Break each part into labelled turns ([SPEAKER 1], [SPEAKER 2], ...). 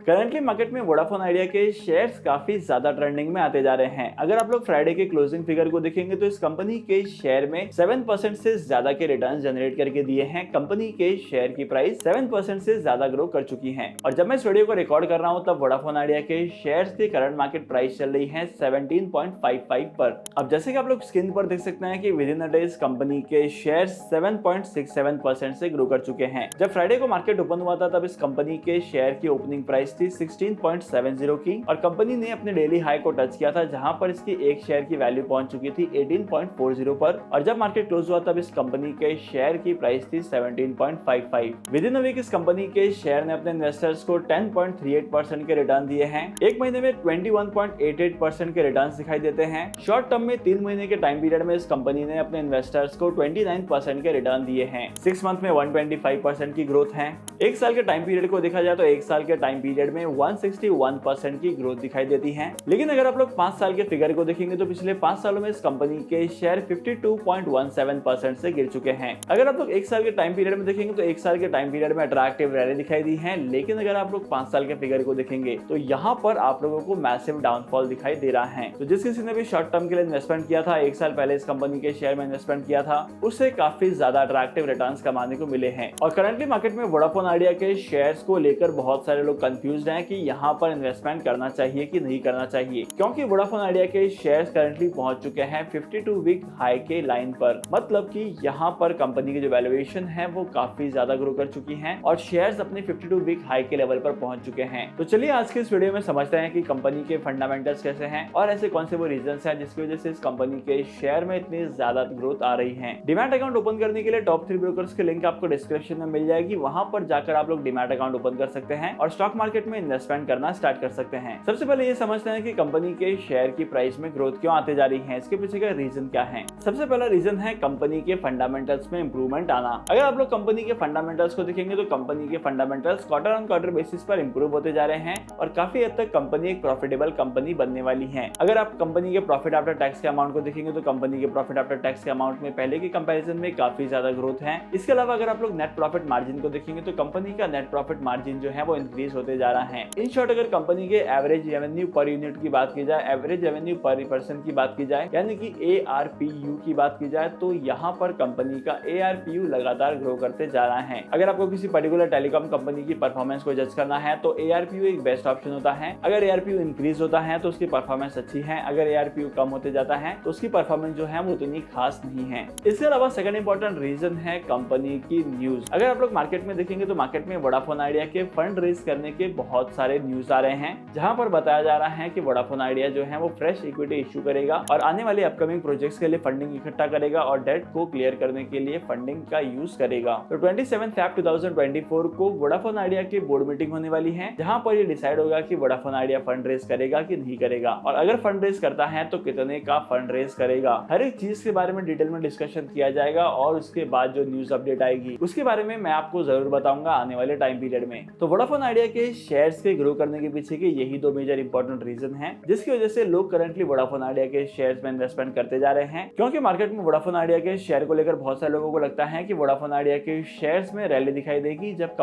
[SPEAKER 1] Currently market में Vodafone idea के shares काफी ज्यादा ट्रेंडिंग में आते जा रहे हैं। अगर आप लोग फ्राइडे के क्लोजिंग फिगर को देखेंगे तो इस कंपनी के शेयर में 7% से ज्यादा के रिटर्न जनरेट करके दिए हैं। कंपनी के शेयर की प्राइस 7% से ज्यादा ग्रो कर चुकी है। और जब मैं इस वीडियो को रिकॉर्ड कर रहा हूं तब वोडाफोन आइडिया के शेयर्स की करंट मार्केट प्राइस चल रही है 17.55 पर। अब जैसे कि आप लोग स्क्रीन पर देख सकते हैं कि विद इन अ डे इस कंपनी के शेयर्स 7.67% से ग्रो कर चुके हैं। जब फ्राइडे को मार्केट ओपन हुआ था तब इस कंपनी के शेयर की ओपनिंग प्राइस थी 16.70 की और कंपनी ने अपने डेली हाई को टच किया था जहां पर इसकी एक शेयर की वैल्यू पहुंच चुकी थी 18.40 पर। और जब मार्केट क्लोज हुआ तब इस कंपनी के शेयर की प्राइस थी 17.55। विद इन अ वीक इस कंपनी के शेयर ने अपने इन्वेस्टर्स को 10.38% के रिटर्न दिए हैं। एक महीने में 21.88% के रिटर्न दिखाई देते हैं। शॉर्ट टर्म में 3 महीने के टाइम पीरियड में इस कंपनी ने अपने इन्वेस्टर्स को 29% के रिटर्न दिए हैं। 6 मंथ में 125% की ग्रोथ है। एक साल के टाइम पीरियड को देखा जाए तो एक साल के टाइम पीरियड में 161% की ग्रोथ दिखाई देती है। लेकिन अगर आप लोग 5 साल के फिगर को देखेंगे तो पिछले 5 सालों में इस कंपनी के शेयर 52.17% से गिर चुके हैं। अगर आप लोग एक साल के टाइम पीरियड में देखेंगे तो एक साल के टाइम पीरियड में अट्रैक्टिव रैली दिखाई दी है। लेकिन अगर आप लोग 5 साल के फिगर को देखेंगे तो यहाँ पर आप लोगों को मैसिव डाउनफॉल दिखाई दे रहा है। तो जिस किसी ने भी शॉर्ट टर्म के लिए इन्वेस्टमेंट किया था, एक साल पहले इस कंपनी के शेयर में इन्वेस्टमेंट किया था, उससे काफी ज्यादा अट्रैक्टिव रिटर्न्स कमाने को मिले हैं। और करंटली मार्केट में वोडाफोन आइडिया के शेयर्स को लेकर बहुत सारे लोग कंफ्यूज्ड हैं कि यहाँ पर इन्वेस्टमेंट करना चाहिए कि नहीं करना चाहिए, क्योंकि वोडाफोन आइडिया के शेयर्स करंटली पहुंच चुके हैं 52 वीक हाई के लाइन पर। मतलब कि यहाँ पर कंपनी की जो वैल्यूएशन है वो काफी ज्यादा ग्रो कर चुकी है और शेयर्स अपने 52 वीक हाई के लेवल पर पहुंच चुके हैं। तो चलिए आज के इस वीडियो में समझते हैं कि कंपनी के फंडामेंटल्स कैसे हैं और ऐसे कौन से वो रीजंस हैं जिसकी वजह से इस कंपनी के शेयर में इतनी ज्यादा ग्रोथ आ रही है। डीमैट अकाउंट ओपन करने के लिए टॉप 3 ब्रोकर्स की लिंक आपको डिस्क्रिप्शन में मिल जाएगी। वहां पर जाकर आप लोग डीमैट अकाउंट ओपन कर सकते हैं और स्टॉक मार्केट में इन्वेस्टमेंट करना स्टार्ट कर सकते हैं। सबसे पहले ये समझते हैं कि कंपनी के शेयर की प्राइस में ग्रोथ क्यों आते जा रही है, इसके पीछे का रीजन क्या है। सबसे पहला रीजन है कंपनी के फंडामेंटल्स में इंप्रूवमेंट आना। अगर आप लोग कंपनी के फंडामेंटल्स को देखेंगे तो कंपनी के fundamentals quarter on quarter basis पर इंप्रूव होते जा रहे हैं और काफी हद तक कंपनी एक प्रॉफिटेबल कंपनी बनने वाली है। अगर आप कंपनी के प्रॉफिट आफ्टर टैक्स के अमाउंट को देखेंगे तो कंपनी के प्रॉफिट आफ्टर टैक्स के अमाउंट में पहले के कंपैरिजन में काफी ज्यादा ग्रोथ है। इसके अलावा अगर आप लोग नेट प्रॉफिट मार्जिन को देखेंगे तो कंपनी का नेट प्रॉफिट मार्जिन जो है वो इंक्रीज होते जा रहा है। इन शॉर्ट अगर कंपनी के एवरेज रेवेन्यू पर यूनिट की बात की जाए, एवरेज रेवेन्यू पर पर्सन की बात की जाए, यानी कि ARPU की बात की जाए, तो यहाँ पर कंपनी का ARPU लगातार ग्रो करते जा रहा है। अगर आपको किसी पर्टिकुलर टेलीकॉम कंपनी की परफॉर्मेंस को जज करना है तो ARPU एक बेस्ट ऑप्शन होता है। अगर ARPU इंक्रीज होता है तो उसकी परफॉर्मेंस अच्छी है, अगर ARPU कम होते जाता है तो उसकी परफॉर्मेंस जो है वो उतनी खास नहीं है। इसके अलावा सेकंड इंपॉर्टेंट रीजन है कंपनी की न्यूज। अगर आप लोग मार्केट में देखेंगे तो मार्केट में वोडाफोन आइडिया के फंड रेज करने के बहुत सारे न्यूज आ रहे हैं, जहां पर बताया जा रहा है कि वोडाफोन आइडिया जो है वो फ्रेश इक्विटी इश्यू करेगा और आने वाले अपकमिंग प्रोजेक्ट्स के लिए फंडिंग इकट्ठा करेगा और डेट को क्लियर करने के लिए फंडिंग का यूज करेगा। तो 27 फेब 2024 को वोडाफोन आइडिया की बोर्ड मीटिंग होने वाली है, जहां पर ये डिसाइड होगा कि वोडाफोन आइडिया फंड रेज करेगा कि नहीं करेगा और अगर फंड रेज करता है तो कितने का फंड रेज करेगा। हर एक चीज के बारे में डिटेल में डिस्कशन किया जाएगा और उसके बाद जो न्यूज अपडेट आएगी उसके बारे में मैं आपको जरूर बताऊंगा आने वाले टाइम पीरियड में। तो वोडाफोन आइडिया के शेयर्स के ग्रो करने के पीछे के यही 2 मेजर इंपॉर्टेंट रीजन है जिसकी वजह से लोग करंटली वोडाफोन आइडिया के शेयर्स में इन्वेस्टमेंट करते जा रहे हैं। क्योंकि मार्केट में वोडाफोन आइडिया के शेयर को लेकर बहुत सारे लोगों को लगता है कि वोडाफोन आइडिया के शेयर्स में रैली दिखाई देगी जब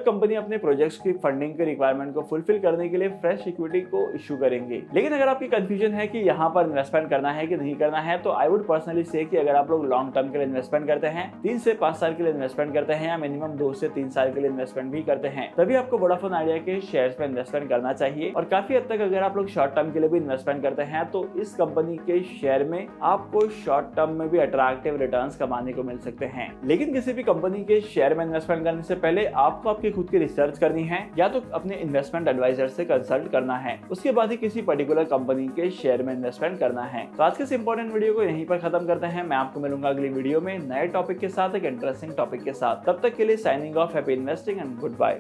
[SPEAKER 1] कंपनी अपने प्रोजेक्ट्स की फंडिंग के रिक्वायरमेंट को फुलफिल करने के लिए फ्रेश इक्विटी को इश्यू करेंगे। लेकिन अगर आपकी कंफ्यूजन है कि यहाँ पर इन्वेस्टमेंट करना है कि नहीं करना है, तो आई वुड पर्सनली से कि अगर आप लोग लॉन्ग टर्म के लिए इन्वेस्टमेंट करते हैं, 3 से 5 साल के लिए इन्वेस्टमेंट करते हैं या मिनिमम 2 से 3 साल के लिए इन्वेस्टमेंट भी करते हैं, तभी आपको वोडाफोन आइडिया के शेयर्स में इन्वेस्टमेंट करना चाहिए। और काफी हद तक अगर आप लोग शॉर्ट टर्म के लिए भी इन्वेस्टमेंट करते हैं तो इस कंपनी के शेयर में आपको शॉर्ट टर्म में भी अट्रैक्टिव रिटर्न्स कमाने को मिल सकते हैं। लेकिन किसी भी कंपनी के शेयर में इन्वेस्टमेंट करने से पहले आपको आपकी खुद की रिसर्च करनी है या तो अपने इन्वेस्टमेंट एडवाइजर से कंसल्ट करना है, उसके बाद ही किसी पर्टिकुलर कंपनी के शेयर में इन्वेस्टमेंट करना है। तो आज के इस इंपॉर्टेंट वीडियो को यहीं पर खत्म करते हैं। मैं आपको मिलूंगा अगली वीडियो में नए टॉपिक के साथ, एक इंटरेस्टिंग टॉपिक के साथ। तब तक के लिए signing off, happy investing and good bye.